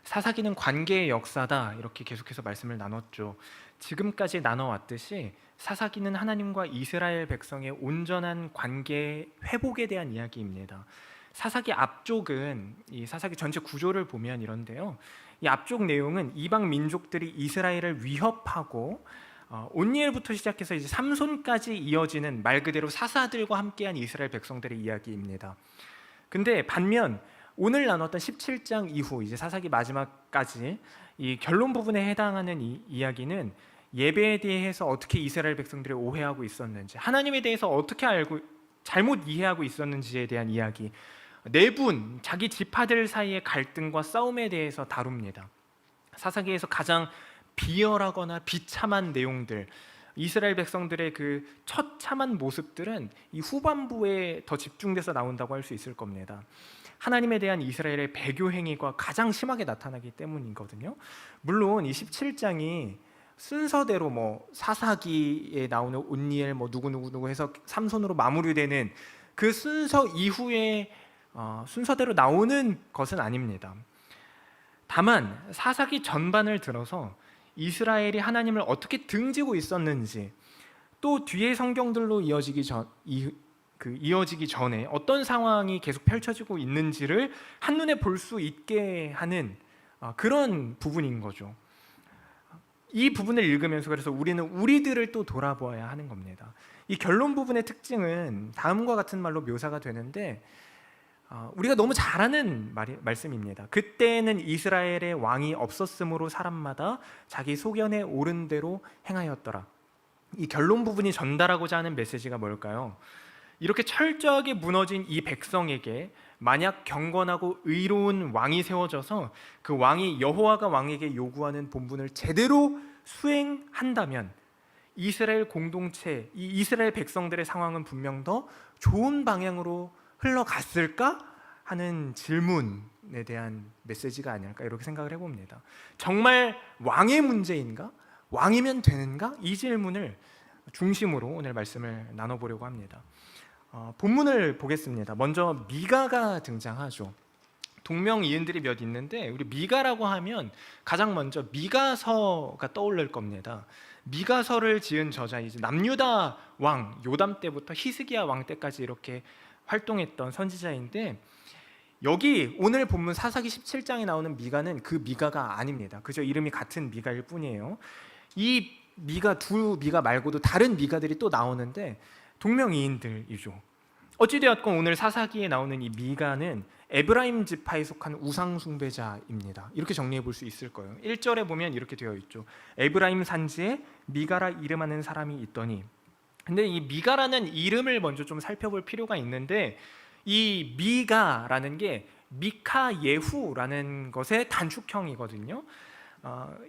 사사기는 관계의 역사다 이렇게 계속해서 말씀을 나눴죠. 지금까지 나눠왔듯이 사사기는 하나님과 이스라엘 백성의 온전한 관계 회복에 대한 이야기입니다. 사사기 앞쪽은 이 사사기 전체 구조를 보면 이런데요. 이 앞쪽 내용은 이방 민족들이 이스라엘을 위협하고 온니엘부터 시작해서 이제 삼손까지 이어지는 말 그대로 사사들과 함께한 이스라엘 백성들의 이야기입니다. 근데 반면 오늘 나눴던 17장 이후 이제 사사기 마지막까지 이 결론 부분에 해당하는 이 이야기는 예배에 대해서 어떻게 이스라엘 백성들이 오해하고 있었는지, 하나님에 대해서 어떻게 알고 잘못 이해하고 있었는지에 대한 이야기, 내분, 자기 지파들 사이의 갈등과 싸움에 대해서 다룹니다. 사사기에서 가장 비열하거나 비참한 내용들, 이스라엘 백성들의 그 처참한 모습들은 이 후반부에 더 집중돼서 나온다고 할 수 있을 겁니다. 하나님에 대한 이스라엘의 배교 행위가 가장 심하게 나타나기 때문이거든요. 물론 이 17장이 순서대로 뭐 사사기에 나오는 온니엘 뭐 누구 해서 삼손으로 마무리되는 그 순서 이후에 순서대로 나오는 것은 아닙니다. 다만 사사기 전반을 들어서 이스라엘이 하나님을 어떻게 등지고 있었는지, 또 뒤에 성경들로 이어지기 전에 어떤 상황이 계속 펼쳐지고 있는지를 한눈에 볼 수 있게 하는 그런 부분인 거죠. 이 부분을 읽으면서 그래서 우리는 우리들을 또 돌아보아야 하는 겁니다. 이 결론 부분의 특징은 다음과 같은 말로 묘사가 되는데, 우리가 너무 잘 아는 말씀입니다. 그때는 이스라엘의 왕이 없었으므로 사람마다 자기 소견에 옳은 대로 행하였더라. 이 결론 부분이 전달하고자 하는 메시지가 뭘까요? 이렇게 철저하게 무너진 이 백성에게 만약 경건하고 의로운 왕이 세워져서 그 왕이 여호와가 왕에게 요구하는 본분을 제대로 수행한다면 이스라엘 공동체, 이 이스라엘 백성들의 상황은 분명 더 좋은 방향으로 흘러갔을까 하는 질문에 대한 메시지가 아닐까 이렇게 생각을 해봅니다. 정말 왕의 문제인가? 왕이면 되는가? 이 질문을 중심으로 오늘 말씀을 나눠보려고 합니다. 본문을 보겠습니다. 먼저 미가가 등장하죠. 동명이인들이 몇 있는데 우리 미가라고 하면 가장 먼저 미가서가 떠오를 겁니다. 미가서를 지은 저자 이제 남유다 왕 요담 때부터 히스기야 왕 때까지 이렇게 활동했던 선지자인데, 여기 오늘 본문 사사기 17장에 나오는 미가는 그 미가가 아닙니다. 그저 이름이 같은 미가일 뿐이에요. 이 미가 두 미가 말고도 다른 미가들이 또 나오는데 동명이인들이죠. 어찌되었건 오늘 사사기에 나오는 이 미가는 에브라임 지파에 속한 우상 숭배자입니다. 이렇게 정리해 볼 수 있을 거예요. 1절에 보면 이렇게 되어 있죠. 에브라임 산지에 미가라 이름하는 사람이 있더니. 근데 이 미가라는 이름을 먼저 좀 살펴볼 필요가 있는데, 이 미가라는 게 미카 예후라는 것의 단축형이거든요.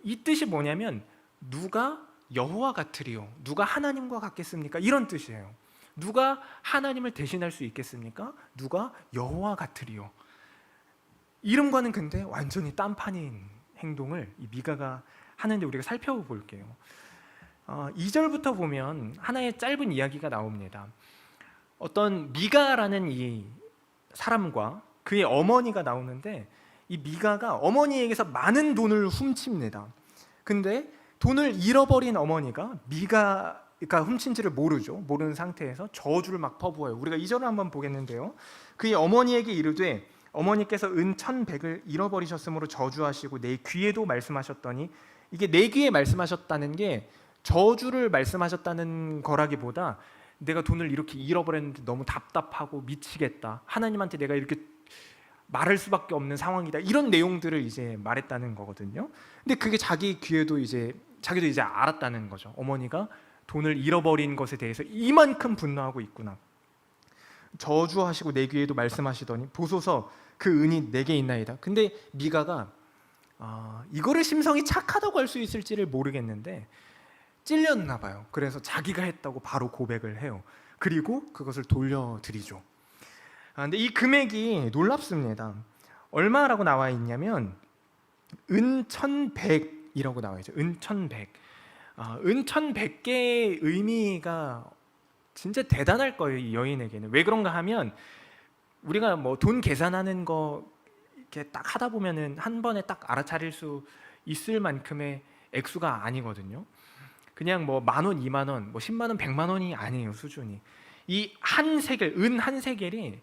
이 뜻이 뭐냐면 누가 여호와 같으리요, 누가 하나님과 같겠습니까? 이런 뜻이에요. 누가 하나님을 대신할 수 있겠습니까? 누가 여호와 같으리요. 이름과는 근데 완전히 딴판인 행동을 이 미가가 하는데 우리가 살펴볼게요. 2절부터 보면 하나의 짧은 이야기가 나옵니다. 어떤 미가라는 이 사람과 그의 어머니가 나오는데, 이 미가가 어머니에게서 많은 돈을 훔칩니다. 근데 돈을 잃어버린 어머니가 미가가 훔친지를 모르는 상태에서 저주를 막 퍼부어요. 우리가 2절을 한번 보겠는데요. 그의 어머니에게 이르되 어머니께서 은 1,100을 잃어버리셨으므로 저주하시고 내 귀에도 말씀하셨더니, 이게 내 귀에 말씀하셨다는 게 저주를 말씀하셨다는 거라기보다 내가 돈을 이렇게 잃어버렸는데 너무 답답하고 미치겠다, 하나님한테 내가 이렇게 말할 수밖에 없는 상황이다, 이런 내용들을 이제 말했다는 거거든요. 근데 그게 자기 귀에도 자기도 이제 알았다는 거죠. 어머니가 돈을 잃어버린 것에 대해서 이만큼 분노하고 있구나. 저주하시고 내 귀에도 말씀하시더니 보소서 그 은이 내게 있나이다. 근데 미가가 이거를 심성이 착하다고 할 수 있을지를 모르겠는데 찔렸나 봐요. 그래서 자기가 했다고 바로 고백을 해요. 그리고 그것을 돌려드리죠. 근데 이 금액이 놀랍습니다. 얼마라고 나와 있냐면 은 1,100이라고 나와 있죠. 은 1,100. 은 1,100개의 의미가 진짜 대단할 거예요, 이 여인에게는. 왜 그런가 하면 우리가 뭐 돈 계산하는 거 이렇게 딱 하다 보면은 한 번에 딱 알아차릴 수 있을 만큼의 액수가 아니거든요. 그냥 뭐 10,000원, 20,000원, 뭐 100,000원, 100만 원이 아니에요, 수준이. 이 한 세겔, 은 한 세겔이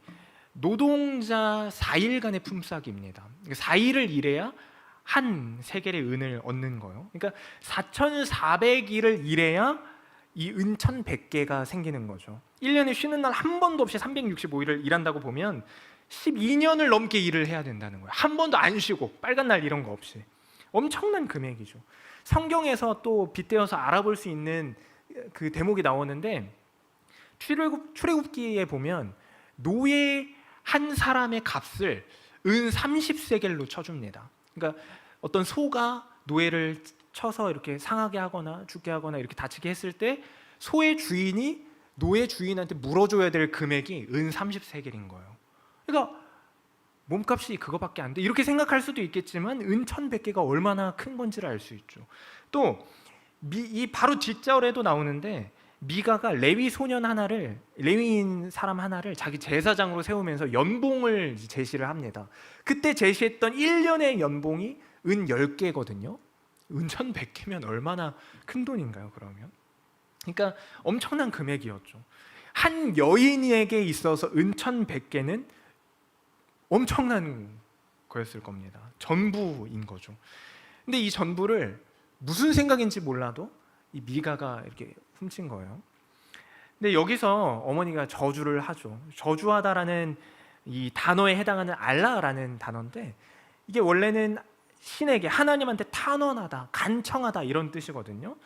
노동자 4일간의 품삯입니다. 4일을 일해야 한 세겔의 은을 얻는 거예요. 그러니까 4,400일을 일해야 이 은 1,100개가 생기는 거죠. 1년에 쉬는 날 한 번도 없이 365일을 일한다고 보면 12년을 넘게 일을 해야 된다는 거예요. 한 번도 안 쉬고 빨간 날 이런 거 없이. 엄청난 금액이죠. 성경에서 또 빗대어서 알아볼 수 있는 그 대목이 나오는데, 출애굽기에 보면 노예 한 사람의 값을 은 30세겔로 쳐줍니다. 그러니까 어떤 소가 노예를 쳐서 이렇게 상하게 하거나 죽게 하거나 이렇게 다치게 했을 때 소의 주인이 노예 주인한테 물어줘야 될 금액이 은 30세겔인 거예요. 그러니까 몸값이 그거밖에 안 돼, 이렇게 생각할 수도 있겠지만 은 1,100개가 얼마나 큰 건지를 알 수 있죠. 또 이 바로 뒷절에도 나오는데, 미가가 레위인 사람 하나를 자기 제사장으로 세우면서 연봉을 제시를 합니다. 그때 제시했던 1년의 연봉이 은 10개거든요. 은 1,100개면 얼마나 큰 돈인가요, 그러면? 그러니까 엄청난 금액이었죠. 한 여인에게 있어서 은 1,100개는 엄청난 거였을 겁니다. 전부인 거죠. 근데 이 전부를 무슨 생각인지 몰라도 이 미가가 이렇게 훔친 거예요. 근데 여기서 어머니가 저주를 하죠. 저주하다라는 이 단어에 해당하는 알라라는 단어인데, 이게 원래는 신에게, 하나님한테 탄원하다, 간청하다 이런 뜻이거든요.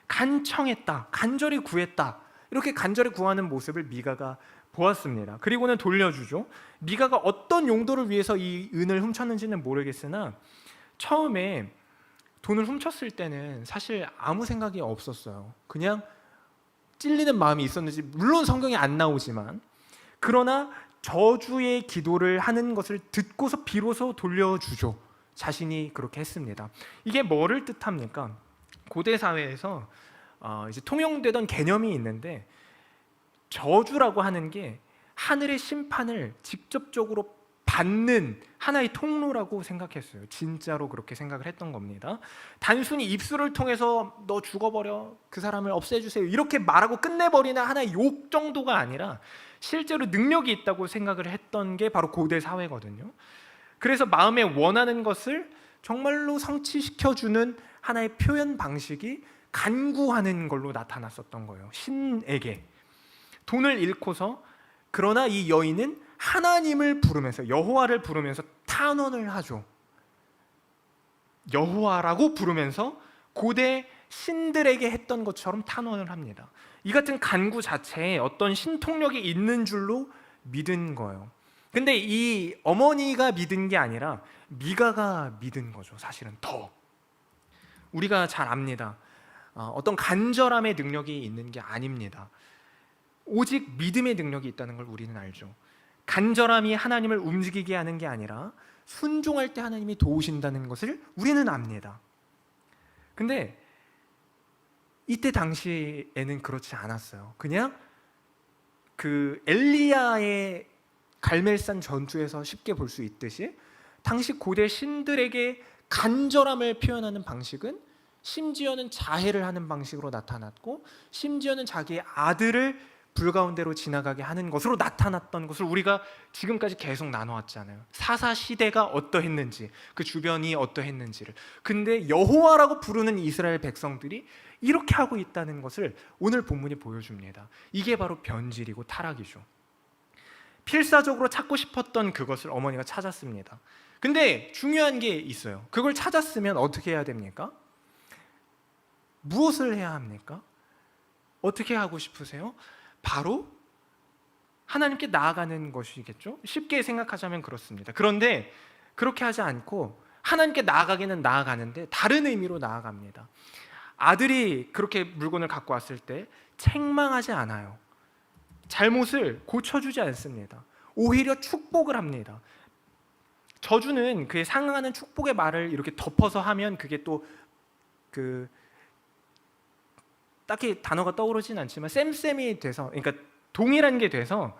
간청했다, 간절히 구했다, 이렇게 간절히 구하는 모습을 미가가 보았습니다. 그리고는 돌려주죠. 미가가 어떤 용도를 위해서 이 은을 훔쳤는지는 모르겠으나 처음에 돈을 훔쳤을 때는 사실 아무 생각이 없었어요. 그냥 찔리는 마음이 있었는지, 물론 성경에 안 나오지만, 그러나 저주의 기도를 하는 것을 듣고서 비로소 돌려주죠. 자신이 그렇게 했습니다. 이게 뭐를 뜻합니까? 고대 사회에서 이제 통용되던 개념이 있는데, 저주라고 하는 게 하늘의 심판을 직접적으로 받는 하나의 통로라고 생각했어요. 진짜로 그렇게 생각을 했던 겁니다. 단순히 입술을 통해서 너 죽어버려, 그 사람을 없애주세요, 이렇게 말하고 끝내버리는 하나의 욕 정도가 아니라 실제로 능력이 있다고 생각을 했던 게 바로 고대 사회거든요. 그래서 마음에 원하는 것을 정말로 성취시켜주는 하나의 표현 방식이 간구하는 걸로 나타났었던 거예요. 신에게. 돈을 잃고서, 그러나 이 여인은 하나님을 부르면서, 여호와를 부르면서 탄원을 하죠. 여호와라고 부르면서 고대 신들에게 했던 것처럼 탄원을 합니다. 이 같은 간구 자체에 어떤 신통력이 있는 줄로 믿은 거예요. 근데 이 어머니가 믿은 게 아니라 미가가 믿은 거죠. 사실은 더 우리가 잘 압니다. 어떤 간절함의 능력이 있는 게 아닙니다. 오직 믿음의 능력이 있다는 걸 우리는 알죠. 간절함이 하나님을 움직이게 하는 게 아니라 순종할 때 하나님이 도우신다는 것을 우리는 압니다. 근데 이때 당시에는 그렇지 않았어요. 그냥 그 엘리야의 갈멜산 전투에서 쉽게 볼 수 있듯이, 당시 고대 신들에게 간절함을 표현하는 방식은 심지어는 자해를 하는 방식으로 나타났고, 심지어는 자기의 아들을 불 가운데로 지나가게 하는 것으로 나타났던 것을 우리가 지금까지 계속 나눠왔잖아요. 사사 시대가 어떠했는지, 그 주변이 어떠했는지를. 근데 여호와라고 부르는 이스라엘 백성들이 이렇게 하고 있다는 것을 오늘 본문이 보여줍니다. 이게 바로 변질이고 타락이죠. 필사적으로 찾고 싶었던 그것을 어머니가 찾았습니다. 근데 중요한 게 있어요. 그걸 찾았으면 어떻게 해야 됩니까? 무엇을 해야 합니까? 어떻게 하고 싶으세요? 바로 하나님께 나아가는 것이겠죠? 쉽게 생각하자면 그렇습니다. 그런데 그렇게 하지 않고 하나님께 나아가기는 나아가는데 다른 의미로 나아갑니다. 아들이 그렇게 물건을 갖고 왔을 때 책망하지 않아요. 잘못을 고쳐주지 않습니다. 오히려 축복을 합니다. 저주는 그에 상응하는 축복의 말을 이렇게 덮어서 하면 그게 또 딱히 단어가 떠오르진 않지만 쌤쌤이 돼서, 그러니까 동일한 게 돼서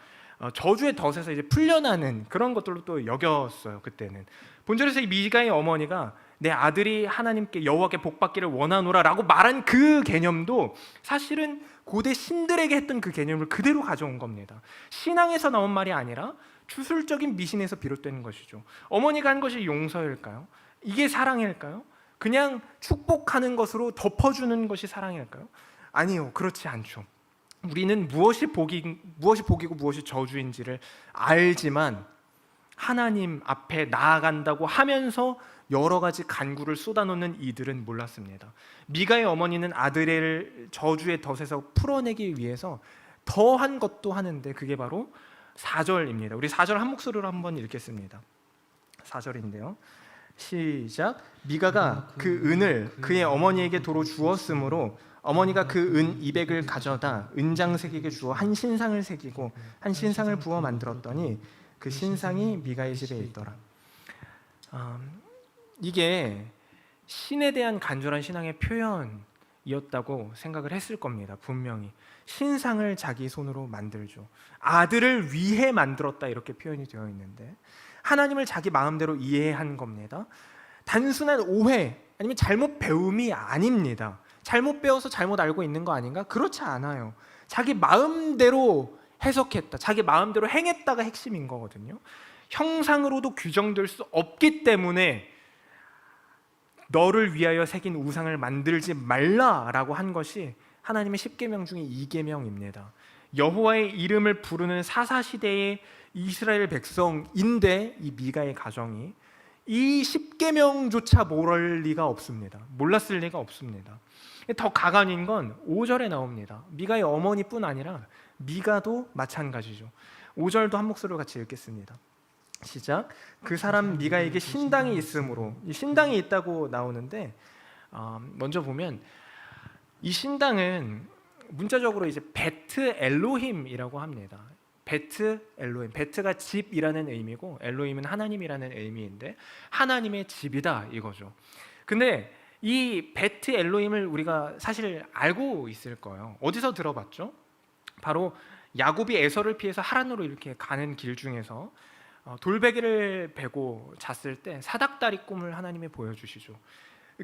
저주의 덫에서 이제 풀려나는 그런 것들로 또 여겼어요. 그때는 본절에서 이 미가의 어머니가 내 아들이 하나님께 여호와께 복받기를 원하노라라고 말한 그 개념도 사실은 고대 신들에게 했던 그 개념을 그대로 가져온 겁니다. 신앙에서 나온 말이 아니라 주술적인 미신에서 비롯된 것이죠. 어머니가 한 것이 용서일까요? 이게 사랑일까요? 그냥 축복하는 것으로 덮어주는 것이 사랑일까요? 아니요, 그렇지 않죠. 우리는 무엇이 복이고 무엇이 저주인지를 알지만 하나님 앞에 나아간다고 하면서 여러 가지 간구를 쏟아놓는 이들은 몰랐습니다. 미가의 어머니는 아들을 저주의 덫에서 풀어내기 위해서 더한 것도 하는데 그게 바로 4절입니다. 우리 4절 한 목소리로 한번 읽겠습니다. 4절인데요. 시작. 미가가 그 은을 그의 어머니에게 도로 주었으므로 어머니가 그 은 200을 가져다 은장색에게 주어 한 신상을 새기고 한 신상을 부어 만들었더니 그 신상이 미가의 집에 있더라. 이게 신에 대한 간절한 신앙의 표현이었다고 생각을 했을 겁니다. 분명히 신상을 자기 손으로 만들죠. 아들을 위해 만들었다 이렇게 표현이 되어 있는데 하나님을 자기 마음대로 이해한 겁니다. 단순한 오해 아니면 잘못 배움이 아닙니다. 잘못 배워서 잘못 알고 있는 거 아닌가? 그렇지 않아요. 자기 마음대로 해석했다, 자기 마음대로 행했다가 핵심인 거거든요. 형상으로도 규정될 수 없기 때문에 너를 위하여 새긴 우상을 만들지 말라라고 한 것이 하나님의 10계명 중에 2계명입니다. 여호와의 이름을 부르는 사사시대의 이스라엘 백성인데 이 미가의 가정이 이 10계명조차 모를 리가 없습니다. 몰랐을 리가 없습니다. 더 가관인 건 5절에 나옵니다. 미가의 어머니뿐 아니라 미가도 마찬가지죠. 5절도 한 목소리로 같이 읽겠습니다. 시작. 그 사람 미가에게 신당이 있으므로, 이 신당이 있다고 나오는데 먼저 보면 이 신당은 문자적으로 이제 베트 엘로힘이라고 합니다. 베트 엘로힘, 베트가 집이라는 의미고 엘로힘은 하나님이라는 의미인데 하나님의 집이다 이거죠. 근데 이 베트 엘로힘을 우리가 사실 알고 있을 거예요. 어디서 들어봤죠? 바로 야곱이 에서를 피해서 하란으로 이렇게 가는 길 중에서 돌베개를 베고 잤을 때 사닥다리 꿈을 하나님이 보여주시죠.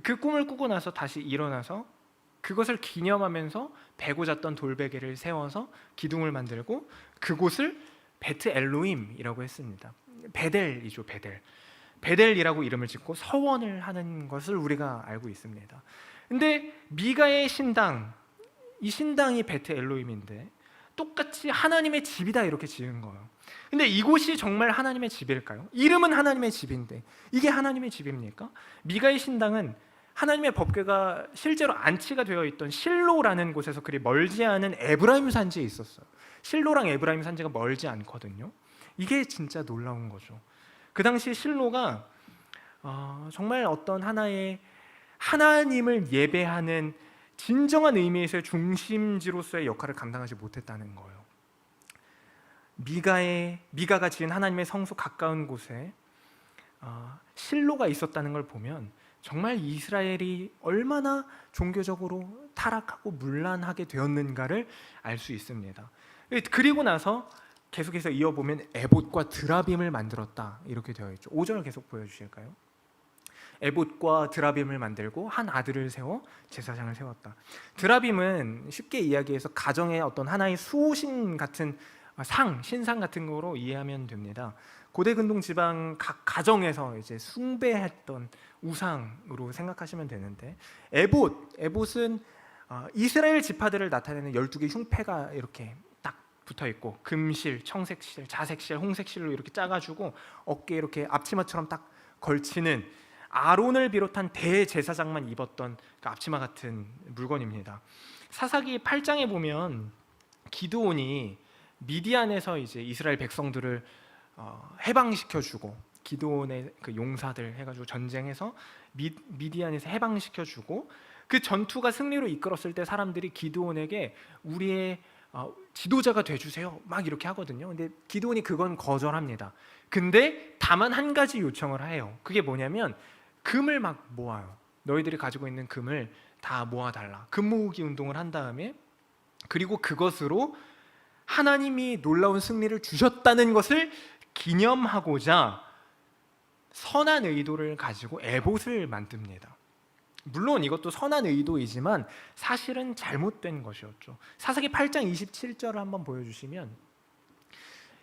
그 꿈을 꾸고 나서 다시 일어나서 그것을 기념하면서 베고 잤던 돌베개를 세워서 기둥을 만들고 그곳을 베트 엘로힘이라고 했습니다. 베델이죠, 베델. 베델이라고 이름을 짓고 서원을 하는 것을 우리가 알고 있습니다. 근데 미가의 신당, 이 신당이 베트 엘로힘인데 똑같이 하나님의 집이다 이렇게 지은 거예요. 근데 이곳이 정말 하나님의 집일까요? 이름은 하나님의 집인데 이게 하나님의 집입니까? 미가의 신당은 하나님의 법궤가 실제로 안치가 되어 있던 실로라는 곳에서 그리 멀지 않은 에브라임 산지에 있었어요. 실로랑 에브라임 산지가 멀지 않거든요. 이게 진짜 놀라운 거죠. 그 당시 실로가 정말 어떤 하나의 하나님을 예배하는 진정한 의미에서의 중심지로서의 역할을 감당하지 못했다는 거예요. 미가가 지은 하나님의 성소 가까운 곳에 실로가 있었다는 걸 보면 정말 이스라엘이 얼마나 종교적으로 타락하고 문란하게 되었는가를 알 수 있습니다. 그리고 나서 계속해서 이어보면 에봇과 드라빔을 만들었다 이렇게 되어 있죠. 5절 계속 보여주실까요? 에봇과 드라빔을 만들고 한 아들을 세워 제사장을 세웠다. 드라빔은 쉽게 이야기해서 가정의 어떤 하나의 수호신 같은 신상 같은 거로 이해하면 됩니다. 고대 근동 지방 각 가정에서 이제 숭배했던 우상으로 생각하시면 되는데 에봇은 이스라엘 지파들을 나타내는 12개 흉패가 이렇게 딱 붙어 있고 금실, 청색실, 자색실, 홍색실로 이렇게 짜가지고 어깨에 이렇게 앞치마처럼 딱 걸치는 아론을 비롯한 대제사장만 입었던 그 앞치마 같은 물건입니다. 사사기 8장에 보면 기드온이 미디안에서 이제 이스라엘 백성들을 해방시켜주고 기드온의 그 용사들 해가지고 전쟁해서 미디안에서 해방시켜주고 그 전투가 승리로 이끌었을 때 사람들이 기드온에게 우리의 지도자가 돼주세요 막 이렇게 하거든요. 근데 기드온이 그건 거절합니다. 근데 다만 한 가지 요청을 해요. 그게 뭐냐면 금을 막 모아요. 너희들이 가지고 있는 금을 다 모아달라. 금 모으기 운동을 한 다음에 그리고 그것으로 하나님이 놀라운 승리를 주셨다는 것을 기념하고자 선한 의도를 가지고 에봇을 만듭니다. 물론 이것도 선한 의도이지만 사실은 잘못된 것이었죠. 사사기 8장 27절을 한번 보여주시면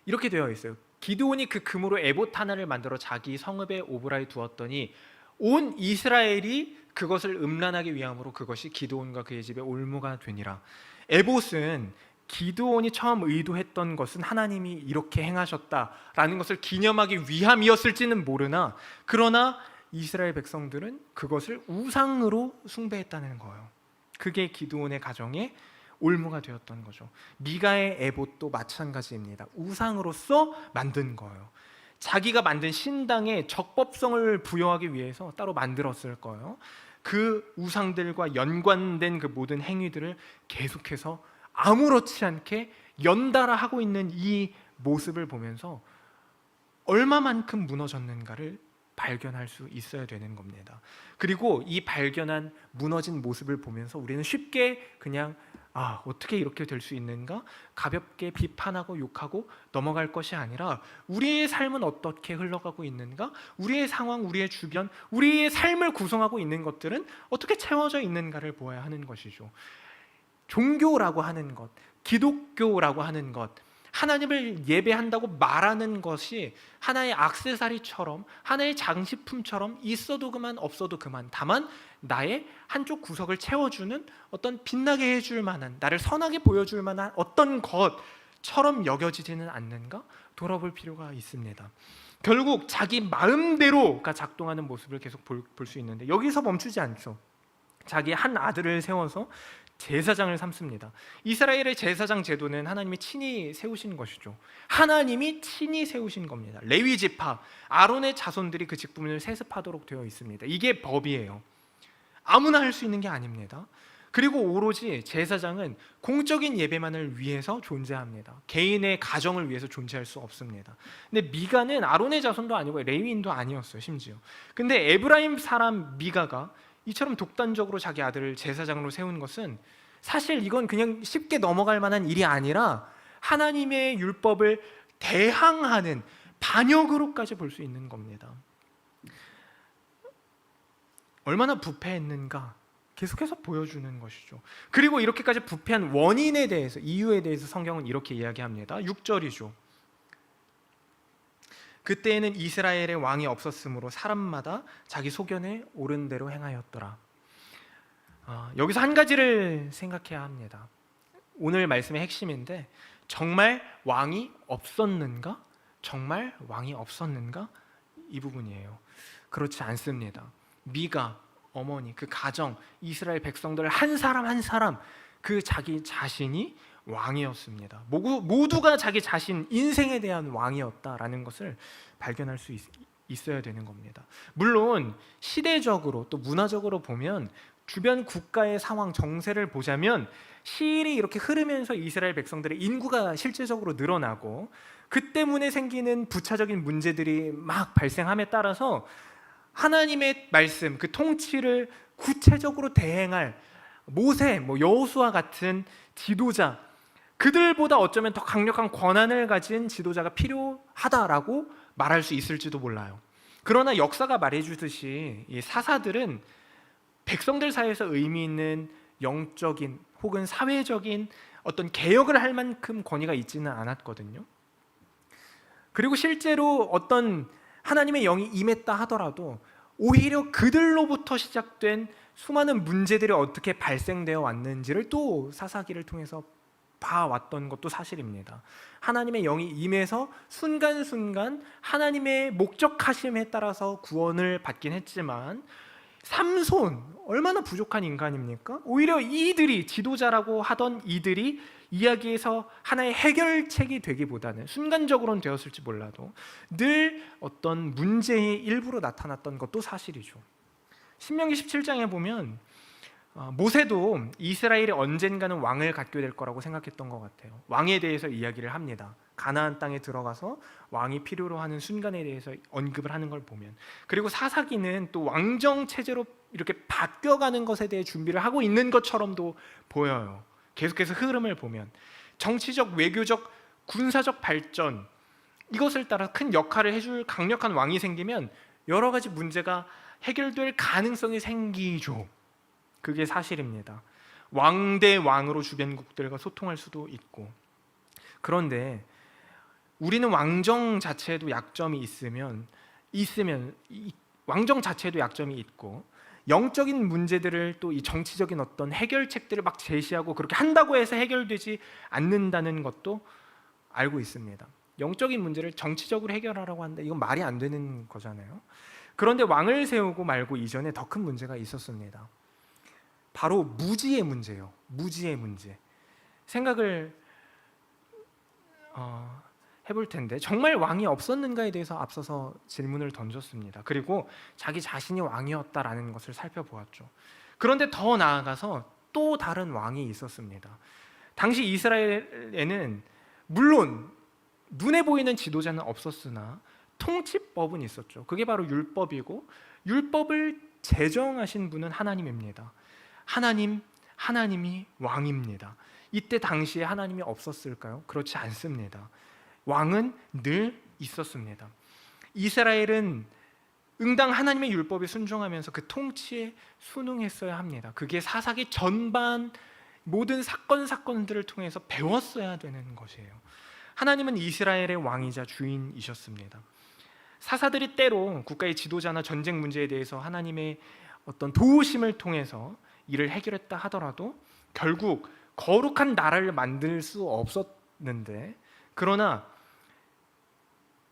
이렇게 되어 있어요. 기드온이 그 금으로 에봇 하나를 만들어 자기 성읍의 오브라에 두었더니 온 이스라엘이 그것을 음란하기 위함으로 그것이 기드온과 그의 집에 올무가 되니라. 에봇은 기드온이 처음 의도했던 것은 하나님이 이렇게 행하셨다라는 것을 기념하기 위함이었을지는 모르나, 그러나 이스라엘 백성들은 그것을 우상으로 숭배했다는 거예요. 그게 기드온의 가정에 올무가 되었던 거죠. 미가의 에봇도 마찬가지입니다. 우상으로서 만든 거예요. 자기가 만든 신당에 적법성을 부여하기 위해서 따로 만들었을 거예요. 그 우상들과 연관된 그 모든 행위들을 계속해서 아무렇지 않게 연달아 하고 있는 이 모습을 보면서 얼마만큼 무너졌는가를 발견할 수 있어야 되는 겁니다. 그리고 이 발견한 무너진 모습을 보면서 우리는 쉽게 그냥 어떻게 이렇게 될 수 있는가? 가볍게 비판하고 욕하고 넘어갈 것이 아니라 우리의 삶은 어떻게 흘러가고 있는가? 우리의 상황, 우리의 주변, 우리의 삶을 구성하고 있는 것들은 어떻게 채워져 있는가를 보아야 하는 것이죠. 종교라고 하는 것, 기독교라고 하는 것, 하나님을 예배한다고 말하는 것이 하나의 액세서리처럼, 하나의 장식품처럼 있어도 그만 없어도 그만, 다만 나의 한쪽 구석을 채워주는 어떤 빛나게 해줄 만한, 나를 선하게 보여줄 만한 어떤 것처럼 여겨지지는 않는가? 돌아볼 필요가 있습니다. 결국 자기 마음대로가 작동하는 모습을 계속 볼 수 있는데 여기서 멈추지 않죠. 자기 한 아들을 세워서 제사장을 삼습니다. 이스라엘의 제사장 제도는 하나님이 친히 세우신 것이죠. 하나님이 친히 세우신 겁니다. 레위 지파, 아론의 자손들이 그 직분을 세습하도록 되어 있습니다. 이게 법이에요. 아무나 할 수 있는 게 아닙니다. 그리고 오로지 제사장은 공적인 예배만을 위해서 존재합니다. 개인의 가정을 위해서 존재할 수 없습니다. 근데 미가는 아론의 자손도 아니고 레위인도 아니었어요, 심지어. 근데 에브라임 사람 미가가 이처럼 독단적으로 자기 아들을 제사장으로 세운 것은 사실 이건 그냥 쉽게 넘어갈 만한 일이 아니라 하나님의 율법을 대항하는 반역으로까지 볼 수 있는 겁니다. 얼마나 부패했는가 계속해서 보여주는 것이죠. 그리고 이렇게까지 부패한 원인에 대해서, 이유에 대해서 성경은 이렇게 이야기합니다. 6절이죠. 그때에는 이스라엘의 왕이 없었으므로 사람마다 자기 소견에 옳은 대로 행하였더라. 여기서 한 가지를 생각해야 합니다. 오늘 말씀의 핵심인데, 정말 왕이 없었는가? 정말 왕이 없었는가? 이 부분이에요. 그렇지 않습니다. 미가, 어머니, 그 가정, 이스라엘 백성들 한 사람 한 사람 그 자기 자신이 왕이었습니다. 모두가 자기 자신 인생에 대한 왕이었다라는 것을 발견할 수 있어야 되는 겁니다. 물론 시대적으로 또 문화적으로 보면 주변 국가의 상황, 정세를 보자면 시일이 이렇게 흐르면서 이스라엘 백성들의 인구가 실제적으로 늘어나고 그 때문에 생기는 부차적인 문제들이 막 발생함에 따라서 하나님의 말씀, 그 통치를 구체적으로 대행할 모세, 여호수아 같은 지도자, 그들보다 어쩌면 더 강력한 권한을 가진 지도자가 필요하다라고 말할 수 있을지도 몰라요. 그러나 역사가 말해주듯이 이 사사들은 백성들 사이에서 의미 있는 영적인 혹은 사회적인 어떤 개혁을 할 만큼 권위가 있지는 않았거든요. 그리고 실제로 어떤 하나님의 영이 임했다 하더라도 오히려 그들로부터 시작된 수많은 문제들이 어떻게 발생되어 왔는지를 또 사사기를 통해서 봐왔던 것도 사실입니다. 하나님의 영이 임해서 순간순간 하나님의 목적하심에 따라서 구원을 받긴 했지만 삼손, 얼마나 부족한 인간입니까? 오히려 이들이, 지도자라고 하던 이들이 이야기에서 하나의 해결책이 되기보다는, 순간적으로는 되었을지 몰라도 늘 어떤 문제의 일부로 나타났던 것도 사실이죠. 신명기 17장에 보면 모세도 이스라엘이 언젠가는 왕을 갖게 될 거라고 생각했던 것 같아요. 왕에 대해서 이야기를 합니다. 가나안 땅에 들어가서 왕이 필요로 하는 순간에 대해서 언급을 하는 걸 보면, 그리고 사사기는 또 왕정 체제로 이렇게 바뀌어가는 것에 대해 준비를 하고 있는 것처럼도 보여요. 계속해서 흐름을 보면 정치적, 외교적, 군사적 발전, 이것을 따라 큰 역할을 해줄 강력한 왕이 생기면 여러 가지 문제가 해결될 가능성이 생기죠. 그게 사실입니다. 왕 대 왕으로 주변국들과 소통할 수도 있고. 그런데 우리는 왕정 자체에도 약점이 있으면 왕정 자체에도 약점이 있고, 영적인 문제들을 또 이 정치적인 어떤 해결책들을 막 제시하고 그렇게 한다고 해서 해결되지 않는다는 것도 알고 있습니다. 영적인 문제를 정치적으로 해결하라고 한다, 이건 말이 안 되는 거잖아요. 그런데 왕을 세우고 말고 이전에 더 큰 문제가 있었습니다. 바로 무지의 문제예요. 무지의 문제. 생각을 해볼 텐데, 정말 왕이 없었는가에 대해서 앞서서 질문을 던졌습니다. 그리고 자기 자신이 왕이었다라는 것을 살펴보았죠. 그런데 더 나아가서 또 다른 왕이 있었습니다. 당시 이스라엘에는 물론 눈에 보이는 지도자는 없었으나 통치법은 있었죠. 그게 바로 율법이고, 율법을 제정하신 분은 하나님입니다. 하나님이 왕입니다. 이때 당시에 하나님이 없었을까요? 그렇지 않습니다. 왕은 늘 있었습니다. 이스라엘은 응당 하나님의 율법에 순종하면서 그 통치에 순응했어야 합니다. 그게 사사기 전반 모든 사건들을 통해서 배웠어야 되는 것이에요. 하나님은 이스라엘의 왕이자 주인이셨습니다. 사사들이 때로 국가의 지도자나 전쟁 문제에 대해서 하나님의 어떤 도우심을 통해서 일을 해결했다 하더라도 결국 거룩한 나라를 만들 수 없었는데, 그러나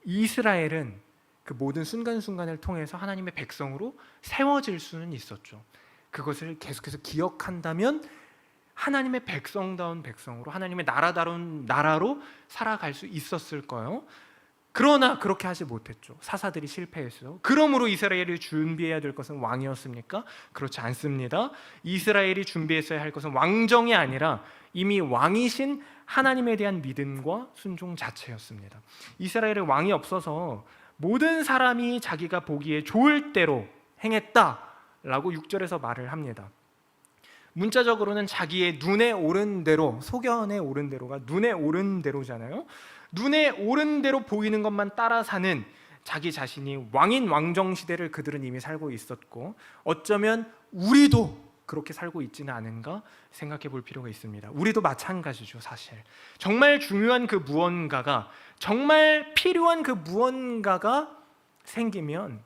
이스라엘은 그 모든 순간순간을 통해서 하나님의 백성으로 세워질 수는 있었죠. 그것을 계속해서 기억한다면 하나님의 백성다운 백성으로, 하나님의 나라다운 나라로 살아갈 수 있었을 거예요. 그러나 그렇게 하지 못했죠. 사사들이 실패했어요. 그러므로 이스라엘이 준비해야 될 것은 왕이었습니까? 그렇지 않습니다. 이스라엘이 준비했어야 할 것은 왕정이 아니라 이미 왕이신 하나님에 대한 믿음과 순종 자체였습니다. 이스라엘에 왕이 없어서 모든 사람이 자기가 보기에 좋을 대로 행했다라고 6절에서 말을 합니다. 문자적으로는 자기의 눈에 오른 대로, 소견에 오른 대로가 눈에 오른 대로잖아요. 눈에 오른 대로 보이는 것만 따라 사는 자기 자신이 왕인 왕정 시대를 그들은 이미 살고 있었고, 어쩌면 우리도 그렇게 살고 있지는 않은가 생각해 볼 필요가 있습니다. 우리도 마찬가지죠. 사실 정말 중요한 그 무언가가, 정말 필요한 그 무언가가 생기면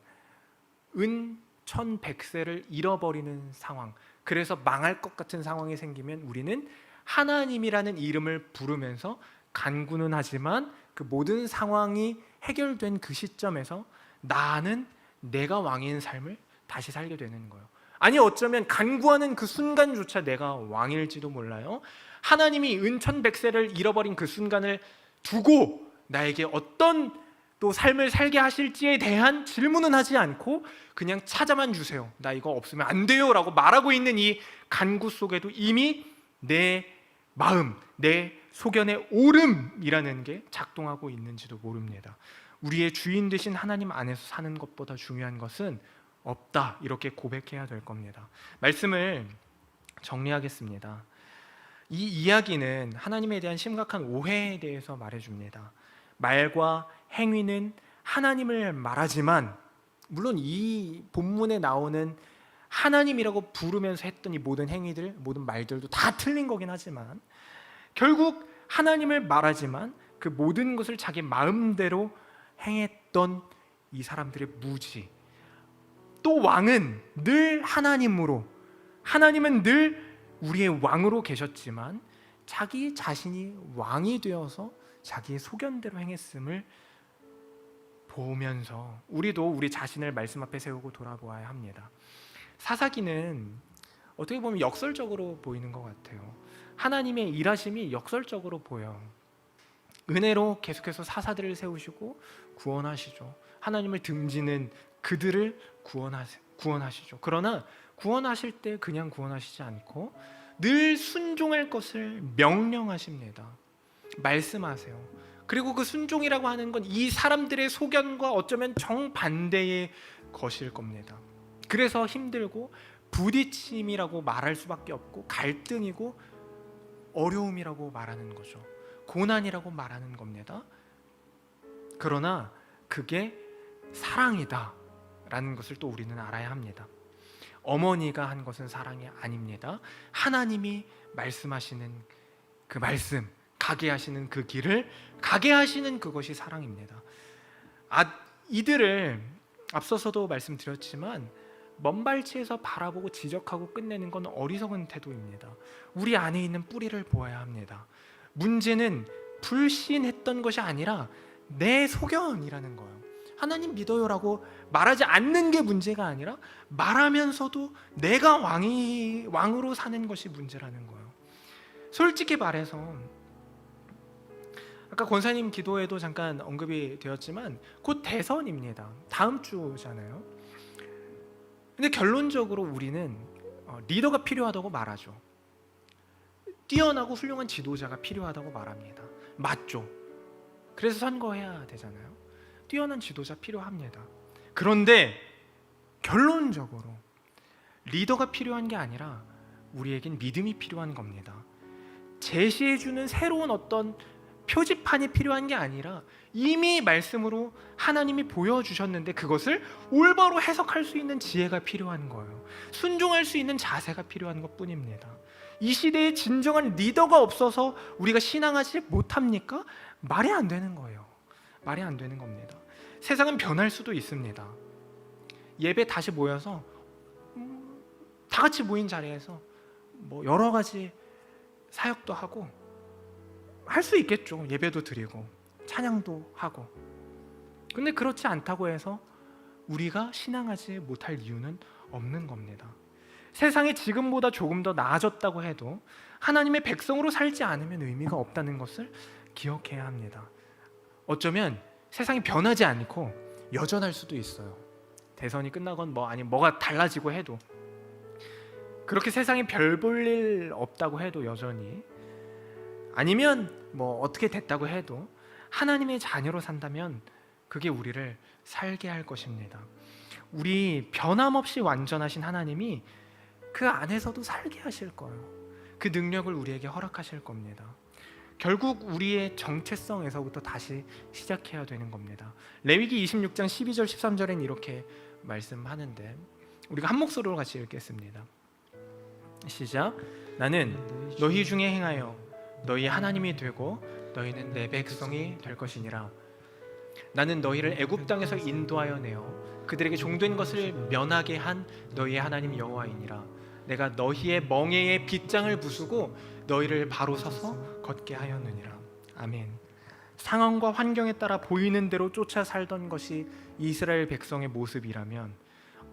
은천백세를 잃어버리는 상황, 그래서 망할 것 같은 상황이 생기면 우리는 하나님이라는 이름을 부르면서 간구는 하지만 그 모든 상황이 해결된 그 시점에서 나는 내가 왕인 삶을 다시 살게 되는 거예요. 아니, 어쩌면 간구하는 그 순간조차 내가 왕일지도 몰라요. 하나님이 은천백세를 잃어버린 그 순간을 두고 나에게 어떤 또 삶을 살게 하실지에 대한 질문은 하지 않고 그냥 찾아만 주세요, 나 이거 없으면 안 돼요 라고 말하고 있는 이 간구 속에도 이미 내 마음, 내 소견의 오름이라는 게 작동하고 있는지도 모릅니다. 우리의 주인 되신 하나님 안에서 사는 것보다 중요한 것은 없다, 이렇게 고백해야 될 겁니다. 말씀을 정리하겠습니다. 이 이야기는 하나님에 대한 심각한 오해에 대해서 말해줍니다. 말과 행위는 하나님을 말하지만, 물론 이 본문에 나오는 하나님이라고 부르면서 했던 이 모든 행위들, 모든 말들도 다 틀린 거긴 하지만 결국 하나님을 말하지만 그 모든 것을 자기 마음대로 행했던 이 사람들의 무지. 또 왕은 늘 하나님으로, 하나님은 늘 우리의 왕으로 계셨지만 자기 자신이 왕이 되어서 자기의 소견대로 행했음을 보면서 우리도 우리 자신을 말씀 앞에 세우고 돌아보아야 합니다. 사사기는 어떻게 보면 역설적으로 보이는 것 같아요. 하나님의 일하심이 역설적으로 보여요. 은혜로 계속해서 사사들을 세우시고 구원하시죠. 하나님을 등지는 그들을 구원하시죠. 그러나 구원하실 때 그냥 구원하시지 않고 늘 순종할 것을 명령하십니다. 말씀하세요. 그리고 그 순종이라고 하는 건 이 사람들의 소견과 어쩌면 정반대의 것일 겁니다. 그래서 힘들고 부딪힘이라고 말할 수밖에 없고 갈등이고 어려움이라고 말하는 거죠. 고난이라고 말하는 겁니다. 그러나 그게 사랑이다 라는 것을 또 우리는 알아야 합니다. 어머니가 한 것은 사랑이 아닙니다. 하나님이 말씀하시는 그 말씀, 가게 하시는 그 길을 가게 하시는 그것이 사랑입니다. 이들을 앞서서도 말씀드렸지만 먼 발치에서 바라보고 지적하고 끝내는 건 어리석은 태도입니다. 우리 안에 있는 뿌리를 보아야 합니다. 문제는 불신했던 것이 아니라 내 소견이라는 거예요. 하나님 믿어요라고 말하지 않는 게 문제가 아니라 말하면서도 내가 왕으로 사는 것이 문제라는 거예요. 솔직히 말해서 아까 권사님 기도에도 잠깐 언급이 되었지만 곧 대선입니다. 다음 주잖아요. 근데 결론적으로 우리는 리더가 필요하다고 말하죠. 뛰어나고 훌륭한 지도자가 필요하다고 말합니다. 맞죠? 그래서 선거해야 되잖아요. 뛰어난 지도자 필요합니다. 그런데 결론적으로 리더가 필요한 게 아니라 우리에겐 믿음이 필요한 겁니다. 제시해주는 새로운 어떤 표지판이 필요한 게 아니라 이미 말씀으로 하나님이 보여주셨는데 그것을 올바로 해석할 수 있는 지혜가 필요한 거예요. 순종할 수 있는 자세가 필요한 것뿐입니다. 이 시대에 진정한 리더가 없어서 우리가 신앙하지 못합니까? 말이 안 되는 거예요. 말이 안 되는 겁니다. 세상은 변할 수도 있습니다. 예배 다시 모여서 다 같이 모인 자리에서 여러 가지 사역도 하고 할 수 있겠죠. 예배도 드리고 찬양도 하고. 근데 그렇지 않다고 해서 우리가 신앙하지 못할 이유는 없는 겁니다. 세상이 지금보다 조금 더 나아졌다고 해도 하나님의 백성으로 살지 않으면 의미가 없다는 것을 기억해야 합니다. 어쩌면 세상이 변하지 않고 여전할 수도 있어요. 대선이 끝나건 아니면 뭐가 달라지고 해도 그렇게 세상에 별 볼 일 없다고 해도 여전히 아니면 어떻게 됐다고 해도 하나님의 자녀로 산다면 그게 우리를 살게 할 것입니다. 우리 변함없이 완전하신 하나님이 그 안에서도 살게 하실 거예요. 그 능력을 우리에게 허락하실 겁니다. 결국 우리의 정체성에서부터 다시 시작해야 되는 겁니다. 레위기 26장 12절 13절엔 이렇게 말씀하는데 우리가 한 목소리로 같이 읽겠습니다. 시작. 나는 너희 중에 행하여 너희 하나님이 되고 너희는 내 백성이 될 것이니라. 나는 너희를 애굽 땅에서 인도하여 내어 그들에게 종된 것을 면하게 한 너희의 하나님 여호와이니라. 내가 너희의 멍에의 빗장을 부수고 너희를 바로 서서 걷게 하였느니라. 아멘. 상황과 환경에 따라 보이는 대로 쫓아 살던 것이 이스라엘 백성의 모습이라면,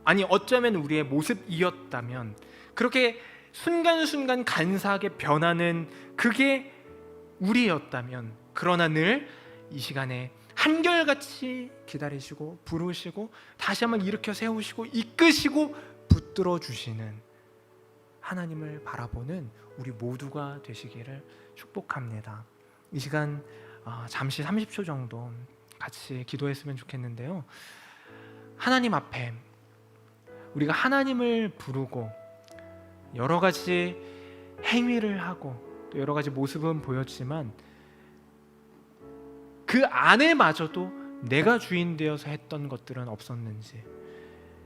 아니 어쩌면 우리의 모습이었다면, 그렇게 순간순간 간사하게 변하는 그게 우리였다면, 그러나 늘 이 시간에 한결같이 기다리시고 부르시고 다시 한번 일으켜 세우시고 이끄시고 붙들어 주시는 하나님을 바라보는 우리 모두가 되시기를 축복합니다. 이 시간 잠시 30초 정도 같이 기도했으면 좋겠는데요. 하나님 앞에 우리가 하나님을 부르고 여러 가지 행위를 하고 또 여러 가지 모습은 보였지만 그 안에마저도 내가 주인 되어서 했던 것들은 없었는지,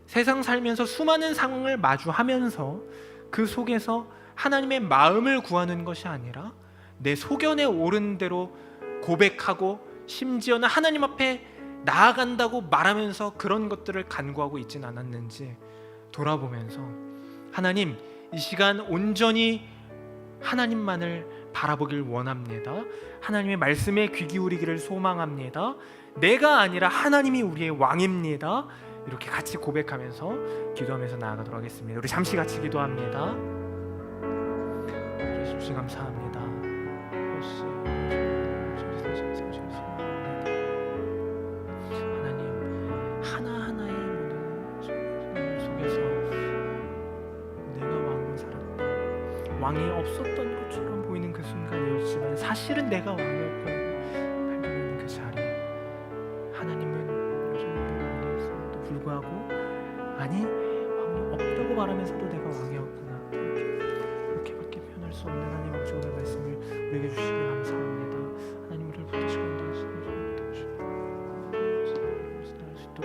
세상 살면서 수많은 상황을 마주하면서 그 속에서 하나님의 마음을 구하는 것이 아니라 내 소견에 오른 대로 고백하고 심지어는 하나님 앞에 나아간다고 말하면서 그런 것들을 간구하고 있진 않았는지 돌아보면서 하나님, 이 시간 온전히 하나님만을 바라보길 원합니다. 하나님의 말씀에 귀 기울이기를 소망합니다. 내가 아니라 하나님이 우리의 왕입니다. 이렇게 같이 고백하면서 기도하면서 나아가도록 하겠습니다. 우리 잠시 같이 기도합니다. 예수님 감사합니다. 하나님, 하나하나의 모든 속에서 내가 왕을 살았다, 왕이 없었던 것처럼 보이는 그 순간이었지만 사실은 내가 왕이었고 발견하는 그 자리에 하나님은 여전히 왕이 있음에도 불구하고 아니 왕이 없다고 말하면서도 내가 왕이었구나, 이렇게밖에 표현할 감당할 수 없는 하나님 아버지 오늘 말씀을 우리에게 주시기 감사합니다. 하나님 우리를 붙드시고 인도하시는 나갈 수 있도록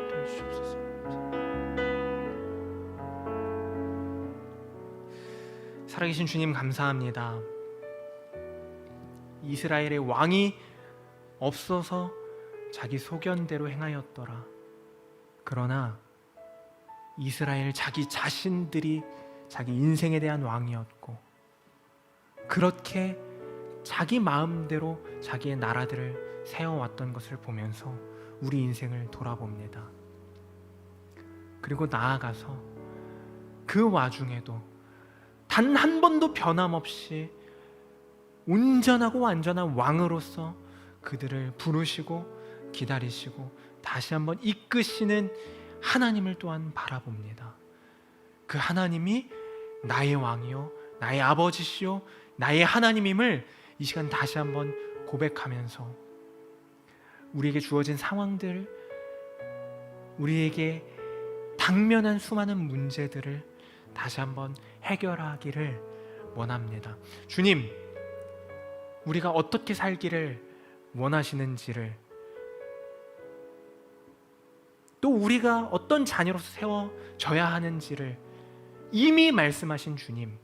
도와주시옵소서. 살아계신 주님 감사합니다. 이스라엘의 왕이 없어서 자기 소견대로 행하였더라. 그러나 이스라엘 자기 자신들이 자기 인생에 대한 왕이었고, 그렇게 자기 마음대로 자기의 나라들을 세워왔던 것을 보면서 우리 인생을 돌아봅니다. 그리고 나아가서 그 와중에도 단 한 번도 변함없이 온전하고 완전한 왕으로서 그들을 부르시고 기다리시고 다시 한번 이끄시는 하나님을 또한 바라봅니다. 그 하나님이 나의 왕이요, 나의 아버지시요, 나의 하나님임을 이 시간 다시 한번 고백하면서 우리에게 주어진 상황들, 우리에게 당면한 수많은 문제들을 다시 한번 해결하기를 원합니다. 주님, 우리가 어떻게 살기를 원하시는지를, 또 우리가 어떤 자녀로서 세워져야 하는지를 이미 말씀하신 주님,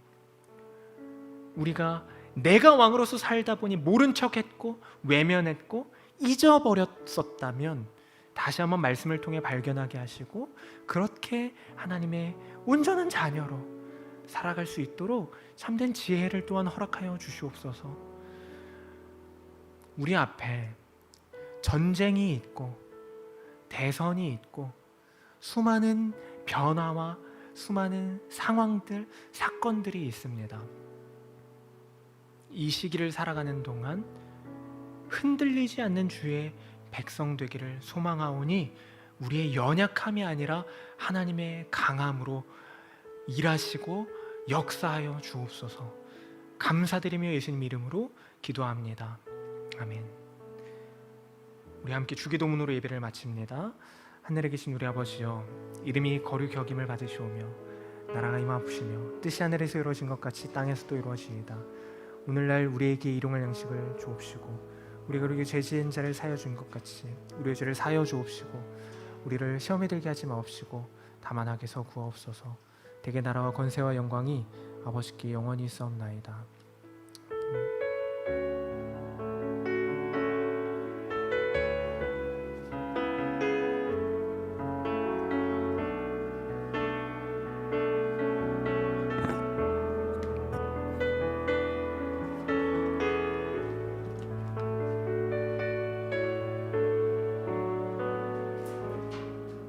우리가 내가 왕으로서 살다 보니 모른 척했고 외면했고 잊어버렸었다면 다시 한번 말씀을 통해 발견하게 하시고 그렇게 하나님의 온전한 자녀로 살아갈 수 있도록 참된 지혜를 또한 허락하여 주시옵소서. 우리 앞에 전쟁이 있고 대선이 있고 수많은 변화와 수많은 상황들, 사건들이 있습니다. 이 시기를 살아가는 동안 흔들리지 않는 주의 백성 되기를 소망하오니 우리의 연약함이 아니라 하나님의 강함으로 일하시고 역사하여 주옵소서. 감사드리며 예수님 이름으로 기도합니다. 아멘. 우리 함께 주기도문으로 예배를 마칩니다. 하늘에 계신 우리 아버지여, 이름이 거룩히 여김을 받으시오며 나라가 임하옵시며 뜻이 하늘에서 이루어진 것 같이 땅에서도 이루어지이다. 오늘날 우리에게 일용할 양식을 주옵시고 우리가 우리에게 죄 지은 자를 사하여 준 것 같이 우리의 죄를 사하여 주옵시고 우리를 시험에 들게 하지 마옵시고 다만 악에서 구하옵소서. 대개 나라와 권세와 영광이 아버지께 영원히 있사옵나이다.